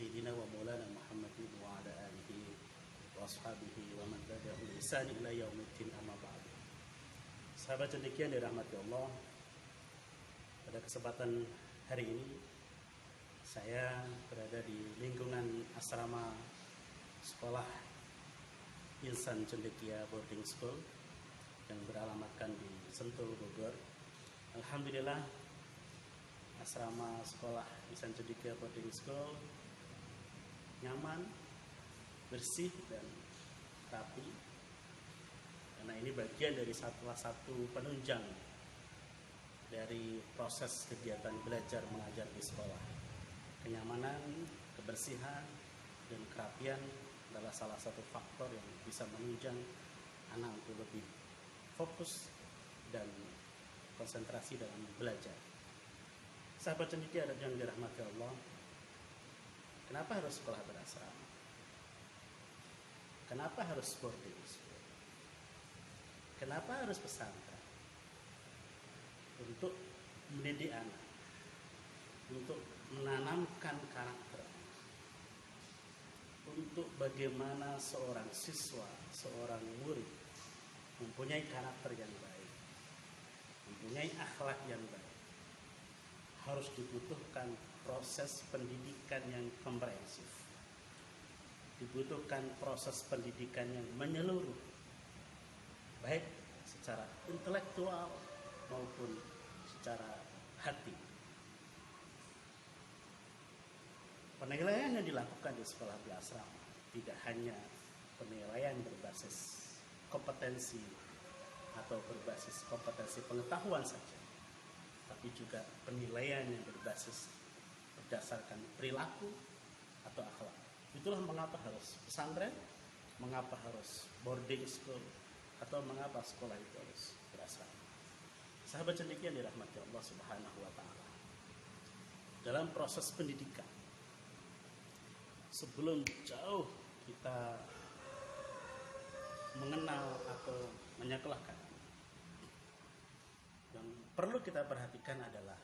Sayyidina wa Maulana Muhammadin wa ala alihi wa ashabihi wa man tabi'ahum bi ihsan ila yaumiddin, amma ba'd. Sahabat cendekia yang dirahmati Allah, pada kesempatan hari ini saya berada di lingkungan asrama sekolah Insan Cendekia Boarding School yang beralamatkan di Sentul, Bogor. Alhamdulillah, asrama sekolah Insan Cendekia Boarding School nyaman, bersih dan rapi, karena ini bagian dari salah satu penunjang dari proses kegiatan belajar mengajar di sekolah. Kenyamanan, kebersihan, dan kerapian adalah salah satu faktor yang bisa menunjang anak untuk lebih fokus dan konsentrasi dalam belajar. Sahabat cendekia yang dirahmati Allah, kenapa harus sekolah berasrama? Kenapa harus boarding school? Kenapa harus pesantren? Untuk mendidik anak, untuk menanamkan karakter, untuk bagaimana seorang siswa, seorang murid mempunyai karakter yang baik, mempunyai akhlak yang baik. Harus dibutuhkan proses pendidikan yang komprehensif, dibutuhkan proses pendidikan yang menyeluruh, baik secara intelektual maupun secara hati. Penilaian yang dilakukan di sekolah berasrama tidak hanya penilaian berbasis kompetensi atau berbasis kompetensi pengetahuan saja, tapi juga penilaian yang berbasis berdasarkan perilaku atau akhlak. Itulah mengapa harus pesantren, mengapa harus boarding school, atau mengapa sekolah itu harus berasrama. Sahabat cendekia yang dirahmati Allah Subhanahu wa Ta'ala, dalam proses pendidikan, sebelum jauh kita mengenal atau menyekolahkan, yang perlu kita perhatikan adalah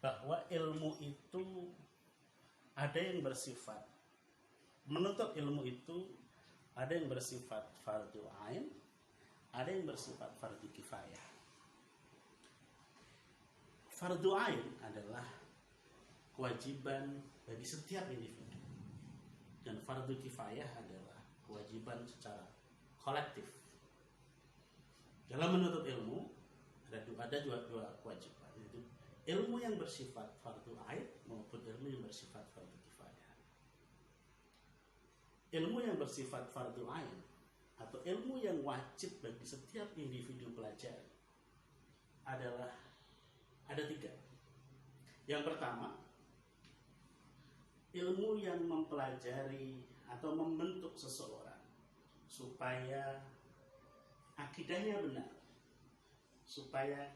bahwa ilmu itu ada yang bersifat, menuntut ilmu itu ada yang bersifat fardu ain, ada yang bersifat fardu kifayah. Fardu ain adalah kewajiban bagi setiap individu, dan fardu kifayah adalah kewajiban secara kolektif. Dalam menuntut ilmu ada dua kewajiban, yaitu ilmu yang bersifat fardu ain maupun ilmu yang bersifat fardu kifayah. Ilmu yang bersifat fardu ain atau ilmu yang wajib bagi setiap individu pelajar adalah ada 3. Yang pertama, ilmu yang mempelajari atau membentuk seseorang supaya akidahnya benar, supaya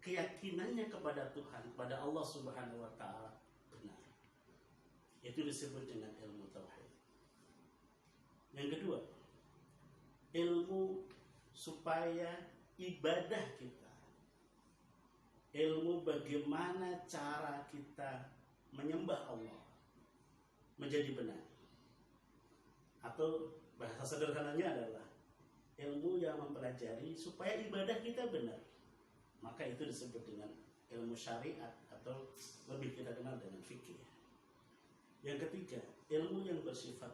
keyakinannya kepada Tuhan, kepada Allah Subhanahu wa Ta'ala benar. Itu disebut dengan ilmu tauhid. Yang kedua, ilmu supaya ibadah kita, ilmu bagaimana cara kita menyembah Allah menjadi benar, atau bahasa sederhananya adalah ilmu yang mempelajari supaya ibadah kita benar. Maka itu disebut dengan ilmu syariat atau lebih kita kenal dengan fikih. Yang ketiga, ilmu yang bersifat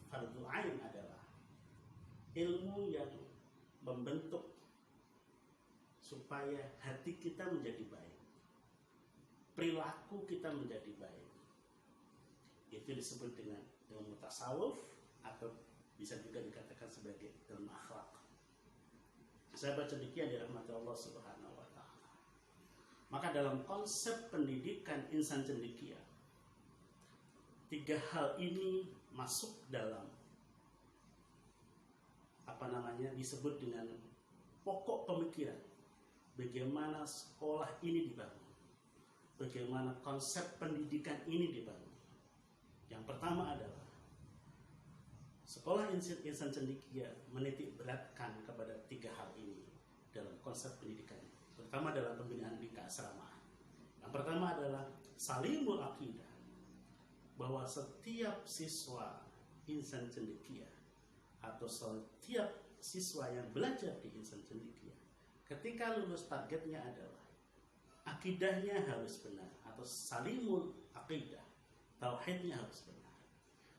fardu ain adalah ilmu yang membentuk supaya hati kita menjadi baik, perilaku kita menjadi baik. Itu disebut dengan ilmu tasawuf atau bisa juga dikatakan sebagai ilmu akhlak. Sahabat cendekia dirahmati Allah Subhanahu wa Ta'ala, maka dalam konsep pendidikan insan cendekia, 3 hal ini masuk dalam disebut dengan pokok pemikiran bagaimana sekolah ini dibangun, bagaimana konsep pendidikan ini dibangun. Yang pertama adalah sekolah insan cendekia menitik beratkan kepada 3 hal ini dalam konsep pendidikan, terutama dalam pembinaan di keasramaan. Yang pertama adalah salimul aqidah, bahwa setiap siswa insan cendekia atau setiap siswa yang belajar di insan cendekia ketika lulus targetnya adalah akidahnya harus benar atau salimul akidah, tauhidnya harus benar.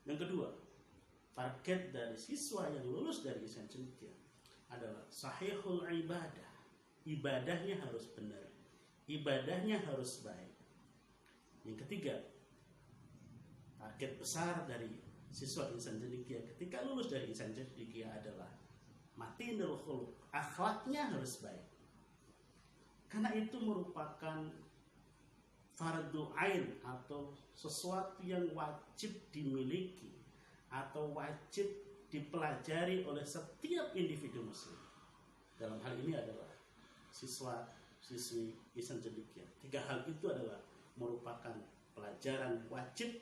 Yang kedua, target dari siswa yang lulus dari insan cendekia adalah sahihul ibadah, ibadahnya harus benar, ibadahnya harus baik. Yang ketiga, target besar dari siswa insan cendekia ketika lulus dari insan cendekia adalah matinul khuluq, akhlaknya harus baik. Karena itu merupakan fardu ain atau sesuatu yang wajib dimiliki atau wajib dipelajari oleh setiap individu muslim. Dalam hal ini adalah siswa-siswi insan cendekia. 3 hal itu adalah merupakan pelajaran wajib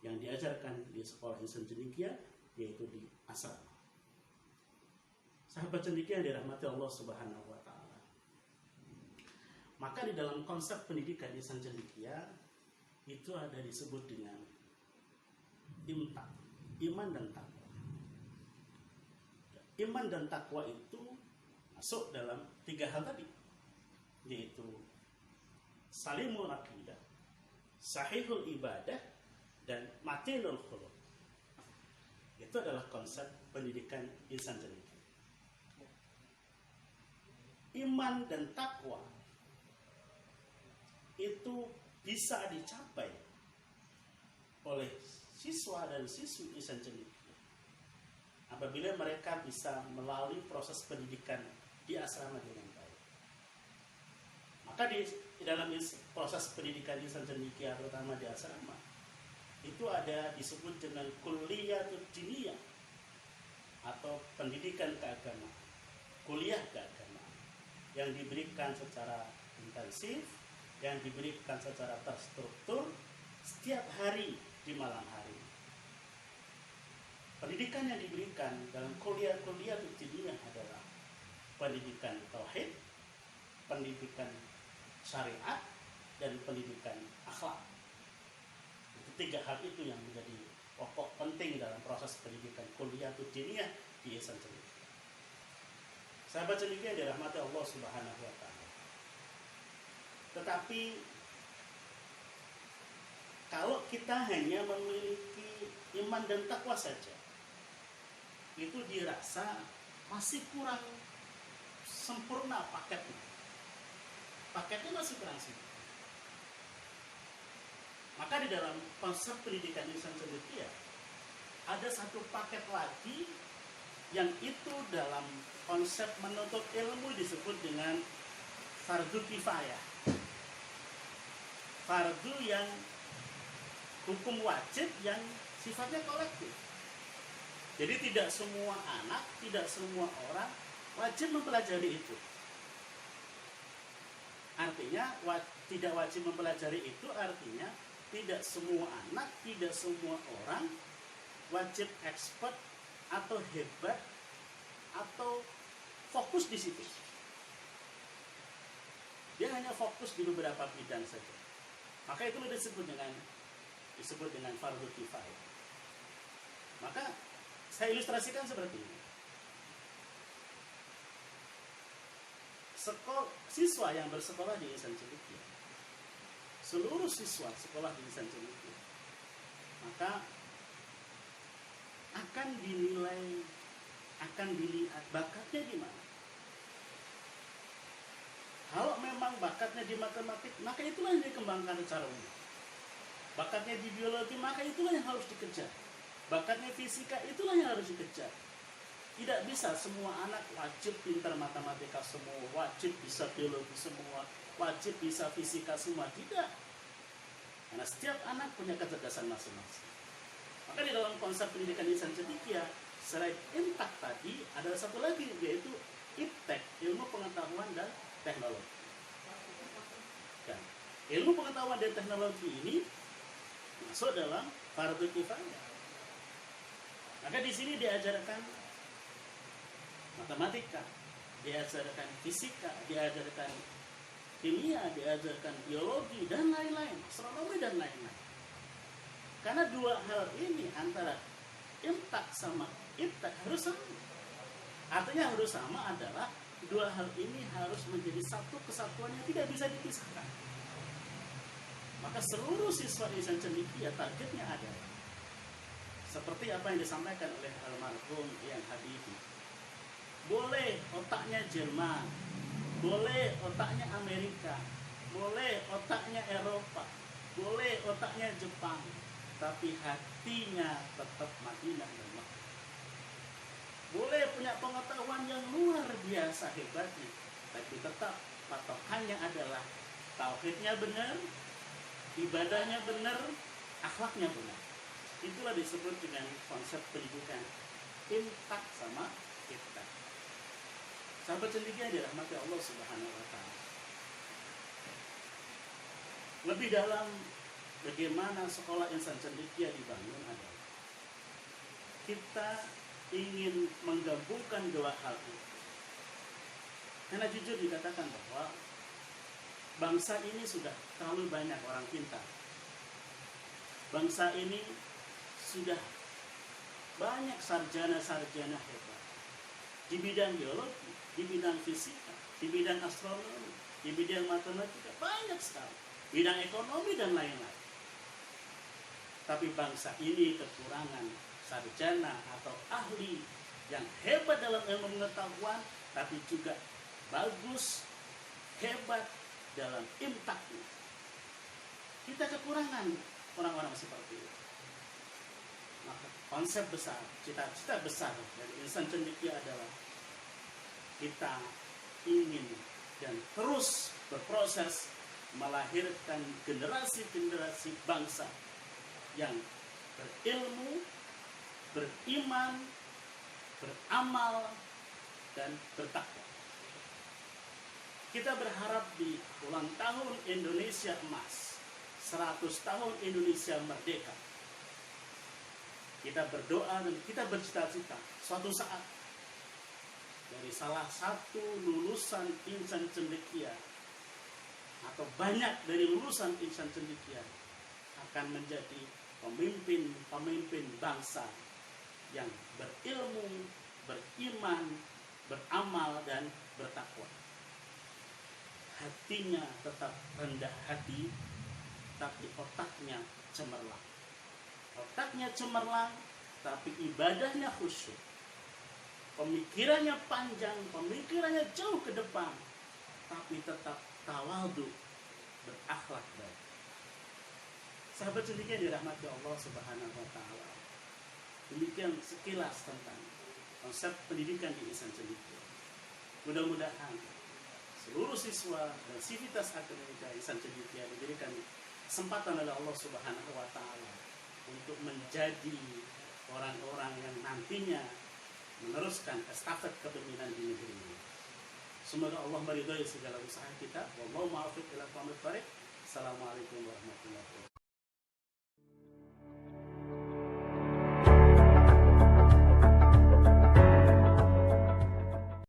yang diajarkan di sekolah insan cendekia, yaitu di asrama. Sahabat cendekia yang dirahmati Allah Subhanahu wa taala. Maka di dalam konsep pendidikan insan cendekia itu ada disebut dengan imtak, iman dan takwa. Iman dan takwa itu masuk dalam 3 hal tadi, yaitu salimul aqidah, sahihul ibadah, dan matinul khuluq. Itu adalah konsep pendidikan insan cendekia. Iman dan takwa itu bisa dicapai oleh siswa dan siswi insan cendekia apabila mereka bisa melalui proses pendidikan di asrama dengan baik. Maka di dalam proses pendidikan insan cendekia, terutama di asrama, itu ada disebut dengan kuliatul diniyah atau pendidikan keagamaan, kuliah keagamaan yang diberikan secara intensif, yang diberikan secara terstruktur setiap hari di malam hari. Pendidikan yang diberikan dalam kuliah diniyah adalah pendidikan tauhid, pendidikan syariat, dan pendidikan akhlak. Itu 3 hal itu yang menjadi pokok penting dalam proses pendidikan kuliah diniyah di insan cendekia. Sahabat cendekia yang dirahmati Allah Subhanahu wa taala. Tetapi kalau kita hanya memiliki iman dan takwa saja, itu dirasa masih kurang sempurna paketnya. Paketnya masih kurang sempurna. Maka di dalam konsep pendidikan insan cendekia ada satu paket lagi yang itu dalam konsep menuntut ilmu disebut dengan fardu kifayah. Fardu yang hukum wajib yang sifatnya kolektif. Jadi tidak semua anak, tidak semua orang wajib mempelajari itu. Artinya tidak wajib mempelajari itu artinya tidak semua anak, tidak semua orang wajib expert atau hebat atau fokus di situ. Dia hanya fokus di beberapa bidang saja. Maka itu disebut dengan fardu kifayah. Maka saya ilustrasikan seperti ini. Siswa yang bersekolah di insan cendekia, seluruh siswa sekolah di insan cendekia, maka akan dilihat bakatnya di mana. Kalau memang bakatnya di matematik, maka itulah yang dikembangkan secara umum. Bakatnya di biologi, maka itulah yang harus dikejar. Bakatnya fisika, itulah yang harus dikejar. Tidak bisa semua anak wajib pintar matematika semua, wajib bisa biologi semua, wajib bisa fisika semua. Tidak. Karena setiap anak punya kecerdasan masing-masing. Maka di dalam konsep pendidikan insan cendekia, selain imtak tadi, ada satu lagi, yaitu iptek, ilmu pengetahuan dan teknologi. Dan ilmu pengetahuan dan teknologi ini masuk dalam fardu kifayah. Maka di sini diajarkan matematika, diajarkan fisika, diajarkan kimia, diajarkan biologi dan lain-lain, astronomi dan lain-lain. Karena dua hal ini antara imtak sama ibtak harus sama. Artinya harus sama adalah dua hal ini harus menjadi satu kesatuan yang tidak bisa dipisahkan. Maka seluruh siswa Ihsan Cendekia targetnya adalah seperti apa yang disampaikan oleh almarhum Yang Habibi. Boleh otaknya Jerman, boleh otaknya Amerika, boleh otaknya Eropa, boleh otaknya Jepang, tapi hatinya tetap Madinah dan Makkah. Boleh punya pengetahuan yang luar biasa hebatnya, tapi tetap patokannya adalah tauhidnya benar, ibadahnya benar, akhlaknya benar. Itulah disebut dengan konsep pendidikan imtak sama ibtak. Sahabat cendekia dirahmati Allah Subhanahu wa Ta'ala. Lebih dalam bagaimana sekolah Ihsan Cendekia dibangun adalah kita ingin menggabungkan dua hal itu. Karena jujur dikatakan bahwa bangsa ini sudah terlalu banyak orang pintar. Bangsa ini sudah banyak sarjana-sarjana hebat di bidang biologi, di bidang fisika, di bidang astronomi, di bidang matematika, banyak sekali. Bidang ekonomi dan lain-lain. Tapi bangsa ini kekurangan sarjana atau ahli yang hebat dalam ilmu pengetahuan, tapi juga bagus, hebat dalam imtaknya. Kita kekurangan orang-orang seperti itu. Maka konsep besar, cita-cita besar dari Ihsan Cendekia adalah kita ingin dan terus berproses melahirkan generasi-generasi bangsa yang berilmu, beriman, beramal, dan bertakwa. Kita berharap di ulang tahun Indonesia Emas, 100 tahun Indonesia Merdeka, kita berdoa dan kita bercita-cita suatu saat dari salah satu lulusan Ihsan Cendekia atau banyak dari lulusan Ihsan Cendekia akan menjadi pemimpin bangsa yang berilmu, beriman, beramal, dan bertakwa. Hatinya tetap rendah hati, tapi otaknya cemerlang. Otaknya cemerlang, tapi ibadahnya khusyuk. Pemikirannya panjang, pemikirannya jauh ke depan, tapi tetap tawadhu, berakhlak baik. Sahabat cendekia dirahmati Allah Subhanahu wa Ta'ala. Demikian sekilas tentang konsep pendidikan di Ihsan Cendekia. Mudah-mudahan seluruh siswa dan sivitas akademika Ihsan Cendekia diberikan kesempatan oleh Allah Subhanahu wa Ta'ala untuk menjadi orang-orang yang nantinya meneruskan estafet kepemimpinan di negeri ini. Semoga Allah meridhai segala usaha kita. Wallahu muwaffiq ila aqwamit thoriq. Assalamualaikum warahmatullahi wabarakatuh.